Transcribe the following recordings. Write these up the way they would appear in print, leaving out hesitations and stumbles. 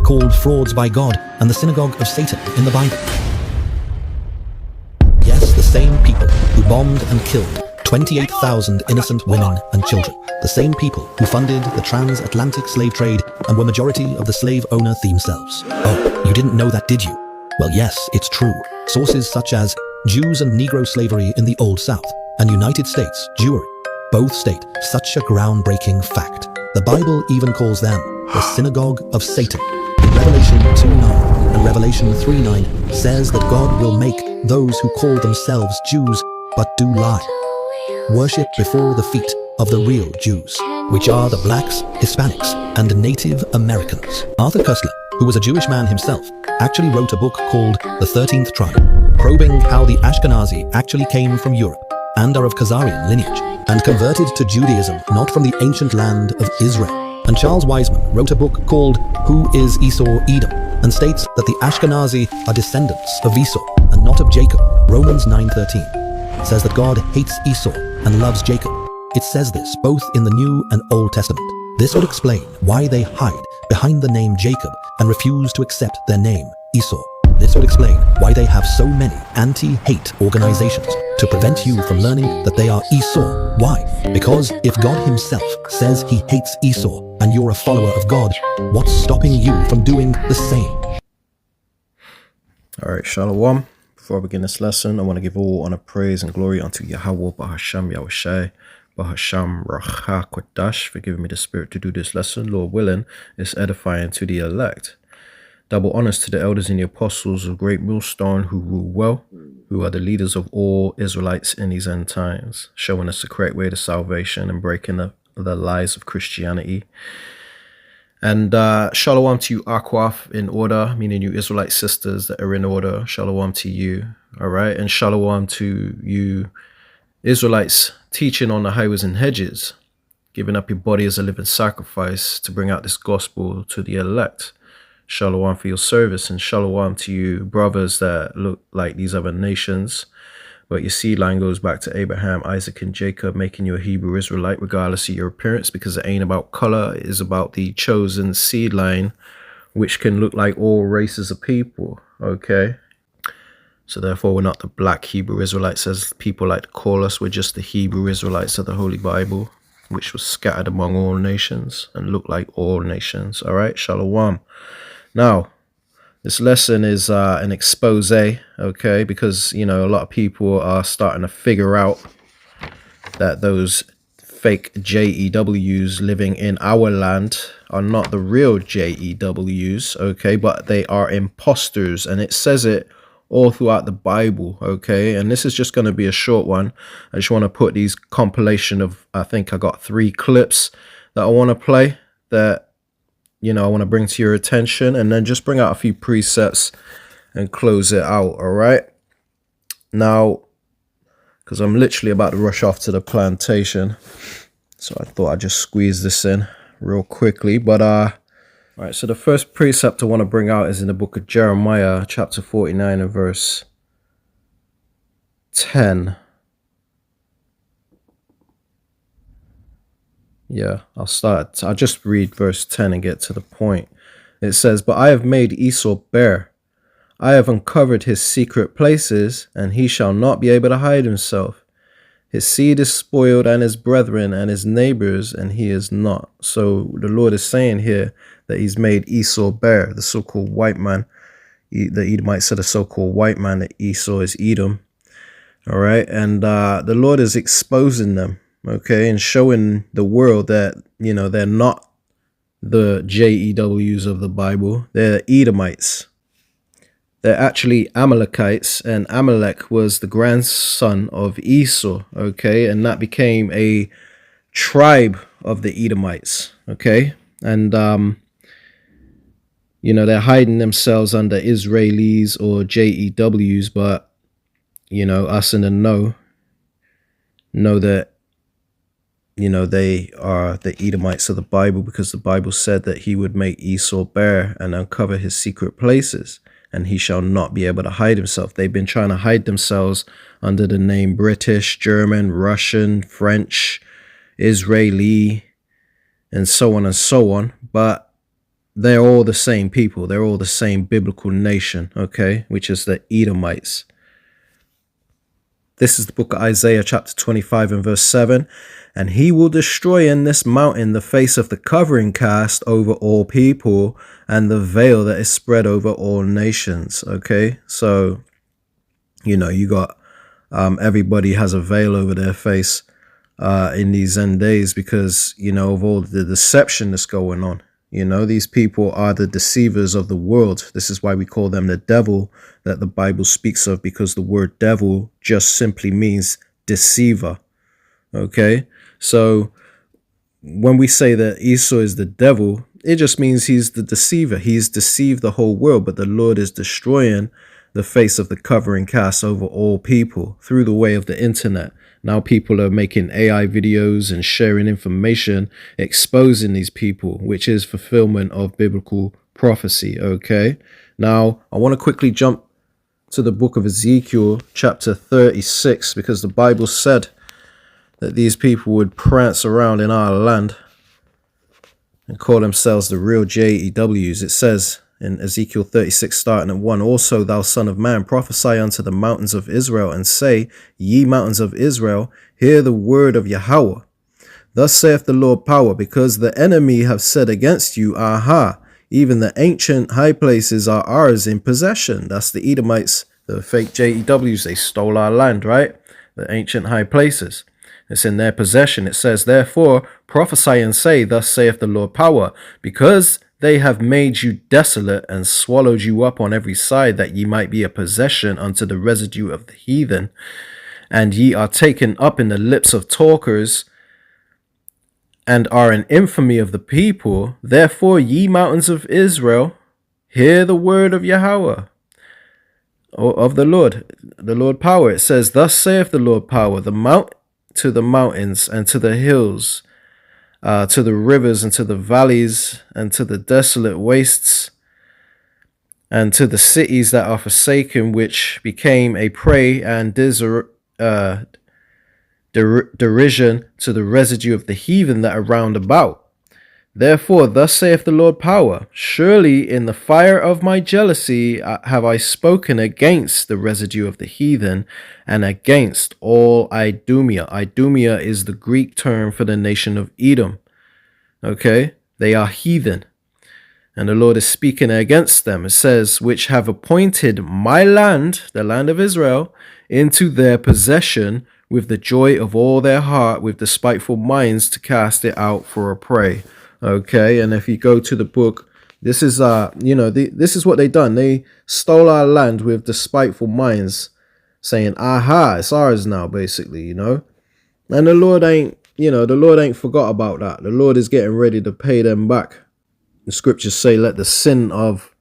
called frauds by God and the synagogue of Satan in the Bible. Yes, the same people who bombed and killed 28,000 innocent women and children. The same people who funded the transatlantic slave trade and were majority of the slave owner themselves. Oh, you didn't know that, did you? Well, yes, it's true. Sources such as Jews and Negro slavery in the Old South and United States Jewry both state such a groundbreaking fact. The Bible even calls them the synagogue of Satan. In Revelation 2:9 and Revelation 3:9 says that God will make those who call themselves Jews but do lie worship before the feet of the real Jews, which are the blacks, Hispanics, and Native Americans. Arthur Koestler, who was a Jewish man himself, actually wrote a book called The 13th Tribe, probing how the Ashkenazi actually came from Europe and are of Khazarian lineage, and converted to Judaism not from the ancient land of Israel. And Charles Wiseman wrote a book called Who is Esau Edom, and states that the Ashkenazi are descendants of Esau and not of Jacob. Romans 9:13 says that God hates Esau and loves Jacob. It says this both in the New and Old Testament. This would explain why they hide behind the name Jacob and refuse to accept their name Esau. This would explain why they have so many anti-hate organizations to prevent you from learning that they are Esau. Why? Because if God himself says he hates Esau and you're a follower of God, what's stopping you from doing the same? All right, Shalom. Before I begin this lesson, I want to give all honor, praise, and glory unto Yahweh, Bahasham Yahushai, Bahasham Racha Kodash, for giving me the spirit to do this lesson. Lord willing, it's edifying to the elect. Double honors to the elders and the apostles of great millstone who rule well, who are the leaders of all Israelites in these end times, showing us the correct way to salvation and breaking the lies of Christianity. And shalom to you, Akwaf, in order, meaning you Israelite sisters that are in order. Shalom to you, all right? And shalom to you Israelites teaching on the highways and hedges, giving up your body as a living sacrifice to bring out this gospel to the elect. Shalom for your service, and shalom to you brothers that look like these other nations, but your seed line goes back to Abraham, Isaac, and Jacob, making you a Hebrew Israelite regardless of your appearance, because it ain't about color, it is about the chosen seed line, which can look like all races of people, okay? So therefore we're not the black Hebrew Israelites as people like to call us, we're just the Hebrew Israelites of the Holy Bible, which was scattered among all nations and look like all nations, all right? Shalom. Now, this lesson is an expose, okay, because, you know, a lot of people are starting to figure out that those fake JEWs living in our land are not the real JEWs, okay, but they are imposters, and it says it all throughout the Bible, okay, and this is just going to be a short one. I just want to put these compilation of, I think I got 3 clips that I want to play that, you know, I want to bring to your attention, and then just bring out a few precepts and close it out, all right? Now, because I'm literally about to rush off to the plantation, so I thought I'd just squeeze this in real quickly. But, all right, so the first precept I want to bring out is in the book of Jeremiah, chapter 49 and verse 10. Yeah, I'll just read verse 10 and get to the point. It says, "But I have made Esau bare. I have uncovered his secret places, and he shall not be able to hide himself. His seed is spoiled, and his brethren and his neighbors, and he is not." So the Lord is saying here that he's made Esau bare, the so-called white man. The Edomites said the so-called white man, that Esau is Edom. All right, and the Lord is exposing them. Okay, and showing the world that, you know, they're not the JEWs of the Bible. They're Edomites. They're actually Amalekites, and Amalek was the grandson of Esau, okay? And that became a tribe of the Edomites, okay? And, you know, they're hiding themselves under Israelis or JEWs, but, you know, us in the know that, you know, they are the Edomites of the Bible, because the Bible said that he would make Esau bare and uncover his secret places, and he shall not be able to hide himself. They've been trying to hide themselves under the name British, German, Russian, French, Israeli, and so on and so on. But they're all the same people. They're all the same biblical nation, okay, which is the Edomites. This is the book of Isaiah chapter 25 and verse 7. And he will destroy in this mountain the face of the covering cast over all people and the veil that is spread over all nations. Okay, so, you know, you got everybody has a veil over their face in these end days because, you know, of all the deception that's going on. You know, these people are the deceivers of the world. This is why we call them the devil that the Bible speaks of, because the word devil just simply means deceiver. Okay, so when we say that Esau is the devil, it just means he's the deceiver. He's deceived the whole world, but the Lord is destroying the face of the covering cast over all people through the way of the internet. Now people are making AI videos and sharing information, exposing these people, which is fulfillment of biblical prophecy. Okay, now I want to quickly jump to the book of Ezekiel chapter 36, because the Bible said that these people would prance around in our land and call themselves the real JEWs. It says in Ezekiel 36, starting at 1, also, thou son of man, prophesy unto the mountains of Israel, and say, ye mountains of Israel, hear the word of Yahweh. Thus saith the Lord power, because the enemy have said against you, aha, even the ancient high places are ours in possession. That's the Edomites, the fake JEWs. They stole our land, right? The ancient high places. It's in their possession. It says, therefore, prophesy and say, thus saith the Lord power, because they have made you desolate and swallowed you up on every side, that ye might be a possession unto the residue of the heathen. And ye are taken up in the lips of talkers, and are an infamy of the people. Therefore, ye mountains of Israel, hear the word of Yahweh, or of the Lord power. It says, thus saith the Lord power, to the mountains and to the hills, to the rivers and to the valleys and to the desolate wastes and to the cities that are forsaken, which became a prey and derision to the residue of the heathen that are round about. Therefore, thus saith the Lord power, surely in the fire of my jealousy have I spoken against the residue of the heathen and against all Idumea. Idumea is the Greek term for the nation of Edom. Okay, they are heathen. And the Lord is speaking against them. It says, which have appointed my land, the land of Israel, into their possession with the joy of all their heart, with despiteful minds to cast it out for a prey. Okay, and if you go to the book, this is this is what they done. They stole our land with despiteful minds, saying, aha, it's ours now, basically, you know. And the Lord ain't forgot about that. The Lord is getting ready to pay them back. The scriptures say, let the sin of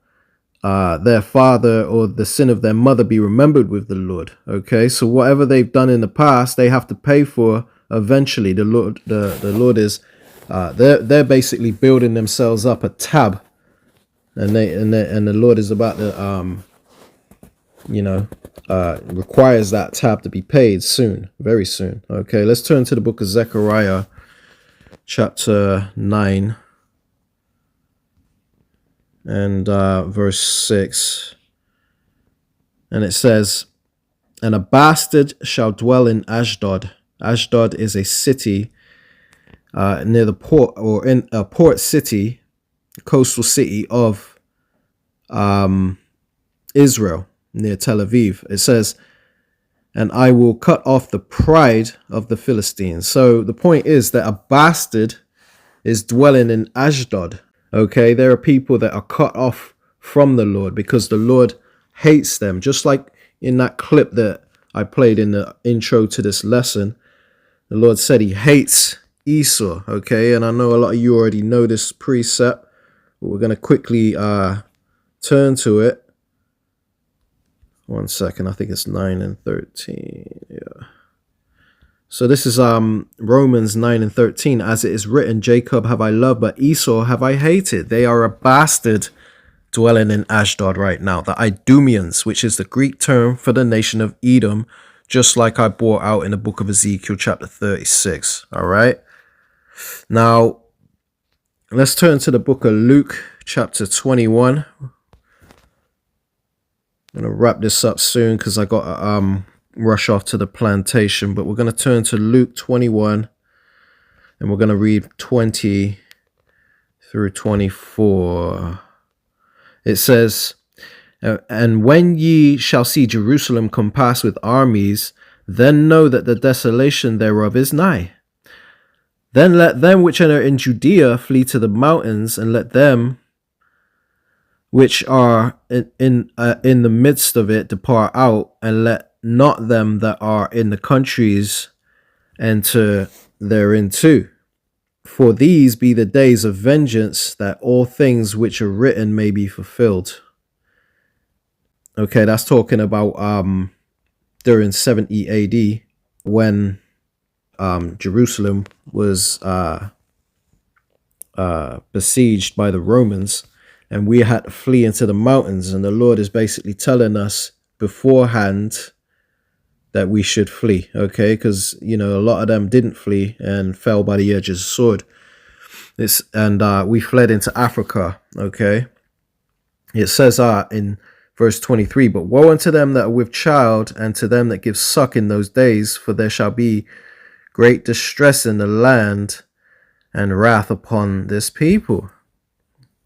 their father or the sin of their mother be remembered with the Lord. Okay, so whatever they've done in the past, they have to pay for eventually. The Lord is they're basically building themselves up a tab, and the Lord is about to requires that tab to be paid soon, very soon. Okay, let's turn to the book of Zechariah chapter 9 and verse 6, and it says, and a bastard shall dwell in Ashdod. Ashdod is a city near the port, or in a port city, coastal city of Israel, near Tel Aviv. It says, and I will cut off the pride of the Philistines. So the point is that a bastard is dwelling in Ashdod. Okay, there are people that are cut off from the Lord because the Lord hates them. Just like in that clip that I played in the intro to this lesson, the Lord said he hates Esau. Okay, and I know a lot of you already know this precept, but we're going to quickly turn to it. 1 second, I think it's 9 and 13. Yeah. So this is Romans 9 and 13. As it is written, Jacob have I loved, but Esau have I hated. They are a bastard dwelling in Ashdod right now. The Idumeans, which is the Greek term for the nation of Edom, just like I brought out in the book of Ezekiel chapter 36. All right. Now, Let's turn to the book of Luke, chapter 21. I'm going to wrap this up soon because I got to rush off to the plantation. But we're going to turn to Luke 21 and we're going to read 20 through 24. It says, "And when ye shall see Jerusalem compassed with armies, then know that the desolation thereof is nigh. Then let them which are in Judea flee to the mountains, and let them which are in the midst of it depart out, and let not them that are in the countries enter therein too. For these be the days of vengeance, that all things which are written may be fulfilled." Okay, that's talking about during 70 AD when Jerusalem was besieged by the Romans, and we had to flee into the mountains. And the Lord is basically telling us beforehand that we should flee, okay? Because, you know, a lot of them didn't flee and fell by the edge of the sword. We fled into Africa, okay? It says in verse 23, "But woe unto them that are with child, and to them that give suck in those days, for there shall be great distress in the land, and wrath upon this people."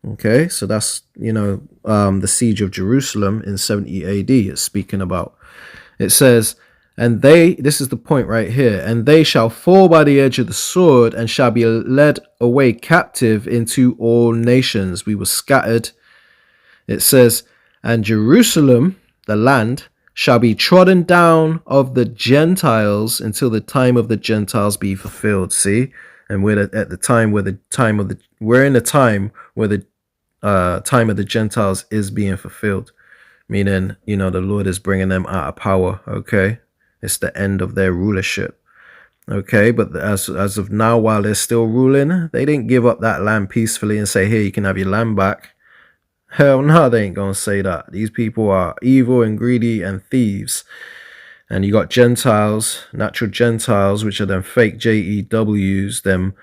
Okay, so that's, you know, the siege of Jerusalem in 70 AD is speaking about. It says, "And they," this is the point right here, "and they shall fall by the edge of the sword, and shall be led away captive into all nations." We were scattered. It says, "And Jerusalem, the land, shall be trodden down of the Gentiles until the time of the Gentiles be fulfilled." See, and we're in the time where the time of the Gentiles is being fulfilled, meaning, you know, the Lord is bringing them out of power. Okay, it's the end of their rulership. Okay, but as of now, while they're still ruling, they didn't give up that land peacefully and say, "Here, you can have your land back." Hell no, they ain't gonna say that. These people are evil and greedy and thieves. And you got Gentiles, natural Gentiles, which are them fake JEWs, them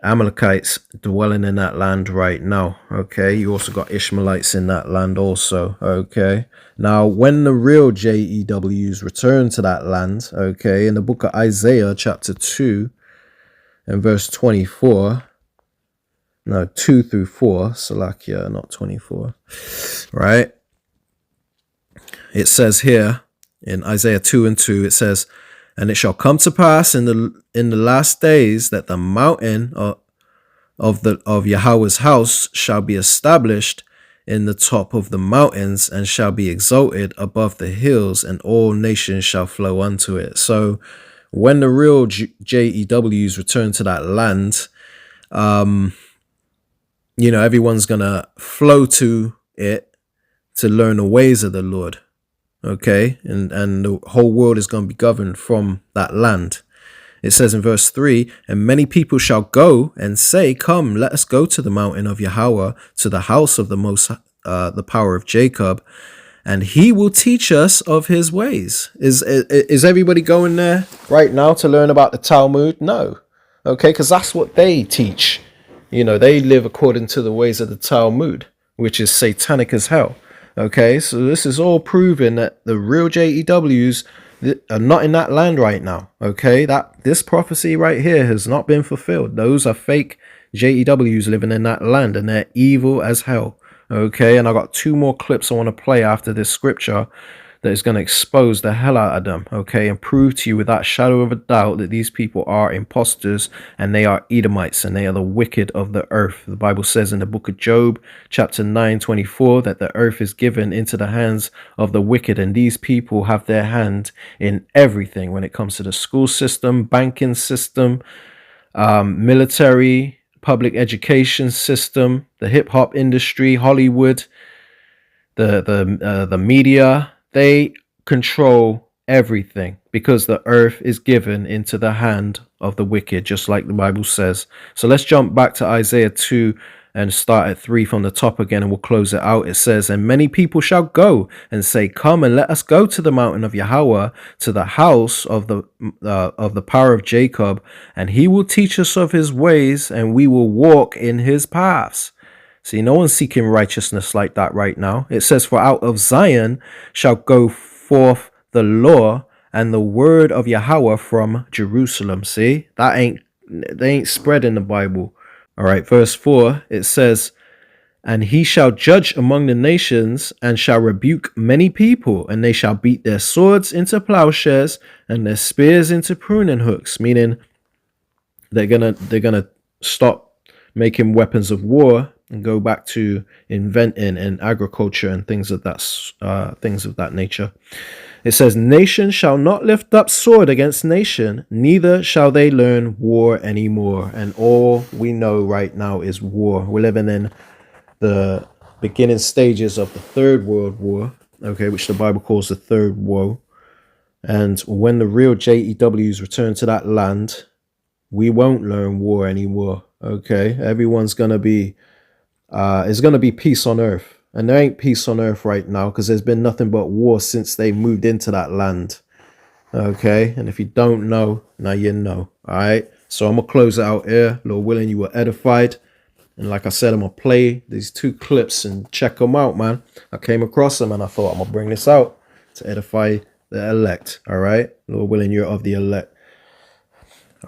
Amalekites dwelling in that land right now. Okay, you also got Ishmaelites in that land also. Okay, now when the real JEWs return to that land, okay, in the book of Isaiah chapter 2 and verse 24, no, 2 through 4, Salakia, not 24, right? It says here in Isaiah 2 and 2, it says, "And it shall come to pass in the last days that the mountain of Yahweh's house shall be established in the top of the mountains, and shall be exalted above the hills, and all nations shall flow unto it." So when the real JEWs return to that land, you know, everyone's gonna flow to it to learn the ways of the Lord. Okay, and the whole world is going to be governed from that land. It says in verse 3, "And many people shall go and say, Come, let us go to the mountain of Yahweh, to the house of the power of Jacob, and he will teach us of his ways." Is everybody going there right now to learn about the Talmud? No. Okay, because that's what they teach. You know, they live according to the ways of the Talmud, which is satanic as hell. Okay, so this is all proving that the real JEWs are not in that land right now. Okay, that this prophecy right here has not been fulfilled. Those are fake JEWs living in that land, and they're evil as hell. Okay, and I got 2 more clips I want to play after this scripture that is going to expose the hell out of them, okay, and prove to you without shadow of a doubt that these people are imposters, and they are Edomites, and they are the wicked of the earth. The Bible says in the book of Job, chapter 9:24, that the earth is given into the hands of the wicked, and these people have their hand in everything when it comes to the school system, banking system, military, public education system, the hip-hop industry, Hollywood, the media. They control everything because the earth is given into the hand of the wicked, just like the Bible says. So let's jump back to Isaiah 2 and start at 3 from the top again, and we'll close it out. It says, "And many people shall go and say, Come and let us go to the mountain of Yahweh, to the house of the power of Jacob, and he will teach us of his ways, and we will walk in his paths." See, no one's seeking righteousness like that right now. It says, "For out of Zion shall go forth the law and the word of Yahweh from Jerusalem." See, they ain't spread in the Bible. All right, verse 4, it says, "And he shall judge among the nations and shall rebuke many people, and they shall beat their swords into plowshares and their spears into pruning hooks," meaning they're gonna stop making weapons of war and go back to inventing and agriculture and things of that nature. It says, "Nation shall not lift up sword against nation, neither shall they learn war anymore." And all we know right now is war. We're living in the beginning stages of the Third World War, okay, which the Bible calls the Third Woe. And when the real JEWs return to that land, we won't learn war anymore. Okay, everyone's gonna be it's gonna be peace on earth, and there ain't peace on earth right now because there's been nothing but war since they moved into that land. Okay, and if you don't know, now you know. All right, so I'm gonna close it out here. Lord willing, you were edified, and like I said, I'm gonna play these 2 clips and check them out, man. I came across them and I thought I'm gonna bring this out to edify the elect. All right, Lord willing, you're of the elect.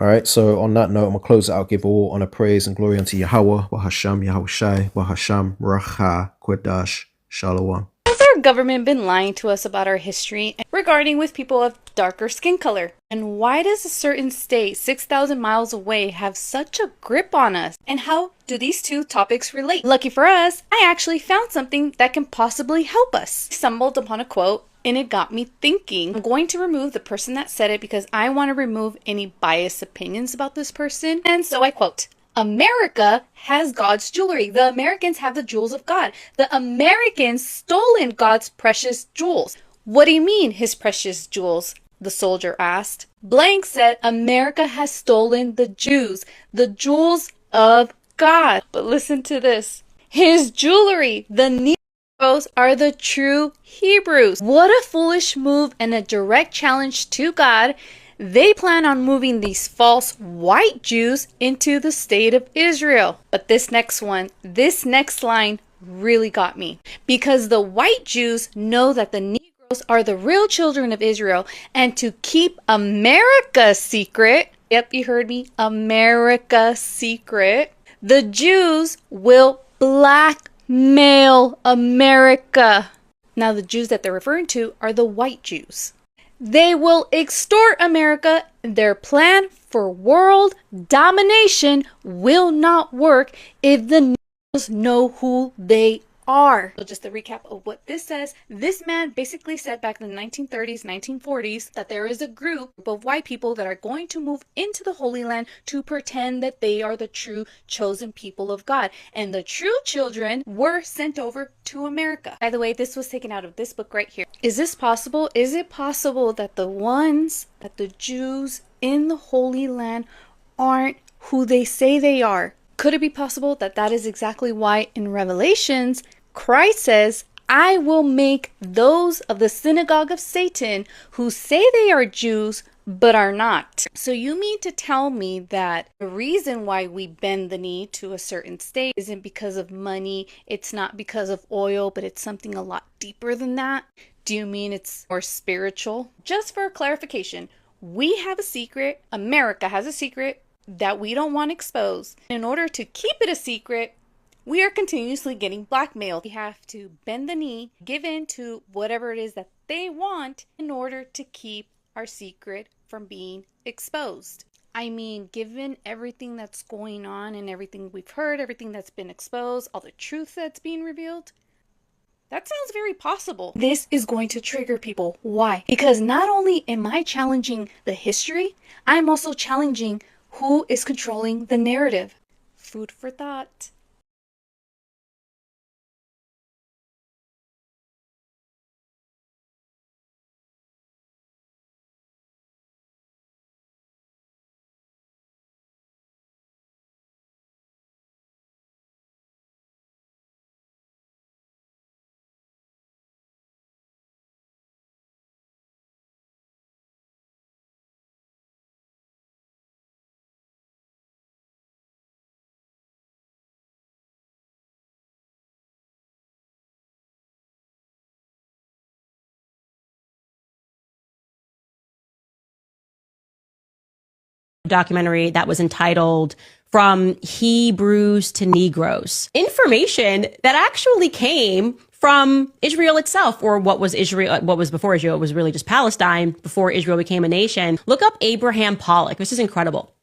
All right, so on that note, I'm going to close it out. Give all honor, praise, and glory unto Yahweh, Bahasham, Yahushai, Bahasham, Racha, Kodash, Shalom. Has our government been lying to us about our history regarding with people of darker skin color? And why does a certain state 6,000 miles away have such a grip on us? And how do these 2 topics relate? Lucky for us, I actually found something that can possibly help us. I stumbled upon a quote and it got me thinking. I'm going to remove the person that said it because I want to remove any biased opinions about this person. And so I quote, "America has God's jewelry. The Americans have the jewels of God. The Americans stolen God's precious jewels." "What do you mean, his precious jewels?" the soldier asked. Blank said, "America has stolen the Jews, the jewels of God." But listen to this. "His jewelry, the Negroes are the true Hebrews." What a foolish move and a direct challenge to God. They plan on moving these false white Jews into the state of Israel. But this next line really got me. Because the white Jews know that the Negroes are the real children of Israel, and to keep America secret, yep, you heard me, America secret, the Jews will blackmail America. Now the Jews that they're referring to are the white Jews. They will extort America. Their plan for world domination will not work if the Negroes know who they are. So just a recap of what this says. This man basically said back in the 1930s, 1940s that there is a group of white people that are going to move into the Holy Land to pretend that they are the true chosen people of God. And the true children were sent over to America. By the way, this was taken out of this book right here. Is this possible? Is it possible that the Jews in the Holy Land aren't who they say they are? Could it be possible that that is exactly why in Revelations, Christ says, "I will make those of the synagogue of Satan who say they are Jews but are not"? So you mean to tell me that the reason why we bend the knee to a certain state isn't because of money, it's not because of oil, but it's something a lot deeper than that? Do you mean it's more spiritual? Just for clarification, we have a secret, America has a secret, that we don't want exposed. In order to keep it a secret, we are continuously getting blackmailed. We have to bend the knee, give in to whatever it is that they want in order to keep our secret from being exposed. I mean, given everything that's going on and everything we've heard, everything that's been exposed, all the truth that's being revealed, that sounds very possible. This is going to trigger people. Why? Because not only am I challenging the history, I'm also challenging who is controlling the narrative. Food for thought. documentary that was entitled From Hebrews to Negroes. Information that actually came from Israel itself, or what was before Israel. It was really just Palestine before Israel became a nation. Look up Abraham Pollock. This is incredible.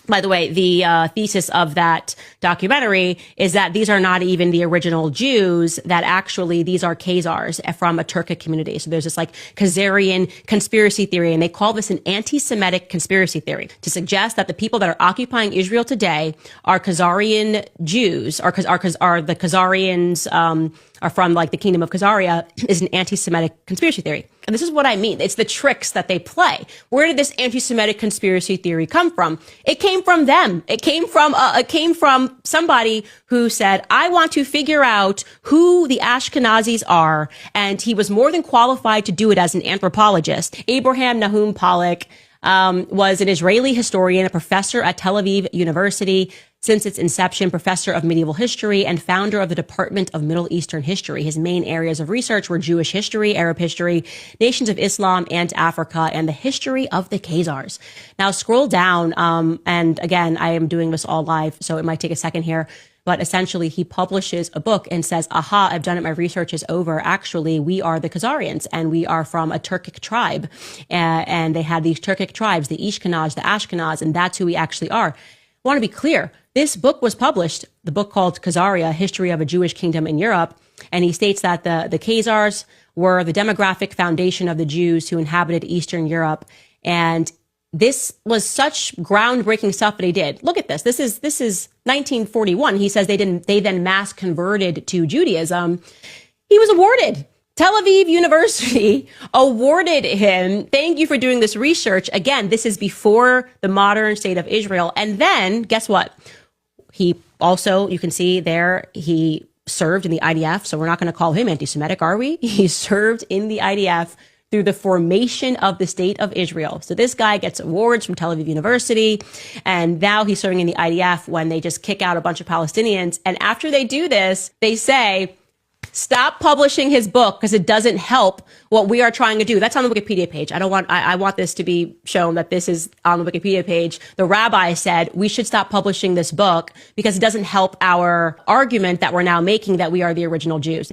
By the way, the thesis of that documentary is that these are not even the original Jews, that actually these are Khazars from a Turkic community. So there's this like Khazarian conspiracy theory, and they call this an anti-Semitic conspiracy theory to suggest that the people that are occupying Israel today are Khazarian Jews, are the Khazarians, are from like the kingdom of Khazaria, is an anti-Semitic conspiracy theory. And this is what I mean. It's the tricks that they play. Where did this anti-Semitic conspiracy theory come from? It came from them. It came from somebody who said, I want to figure out who the Ashkenazis are. And he was more than qualified to do it as an anthropologist. Abraham Nahum Pollock was an Israeli historian, a professor at Tel Aviv University since its inception, professor of medieval history, and founder of the Department of Middle Eastern History. His main areas of research were Jewish history, Arab history, nations of Islam and Africa, and the history of the Khazars. Now scroll down, and again, I am doing this all live, so it might take a second here. But essentially, he publishes a book and says, aha, I've done it. My research is over. Actually, we are the Khazarians, and we are from a Turkic tribe. And they had these Turkic tribes, the Ishkenaz, the Ashkenaz, and that's who we actually are. I want to be clear. This book was published, the book called Khazaria, History of a Jewish Kingdom in Europe. And he states that the Khazars were the demographic foundation of the Jews who inhabited Eastern Europe. And this was such groundbreaking stuff that he did. Look at this. This is 1941. He says they then mass converted to Judaism. He was awarded. Tel Aviv University awarded him, thank you for doing this research. Again, this is before the modern state of Israel. And then guess what? He also, you can see there, he served in the IDF. So we're not going to call him anti-Semitic, are we? He served in the IDF through the formation of the state of Israel. So this guy gets awards from Tel Aviv University, and now he's serving in the IDF when they just kick out a bunch of Palestinians. And after they do this, they say, stop publishing his book because it doesn't help what we are trying to do. That's on the Wikipedia page. I want this to be shown that this is on the Wikipedia page. The rabbi said we should stop publishing this book because it doesn't help our argument that we're now making that we are the original Jews.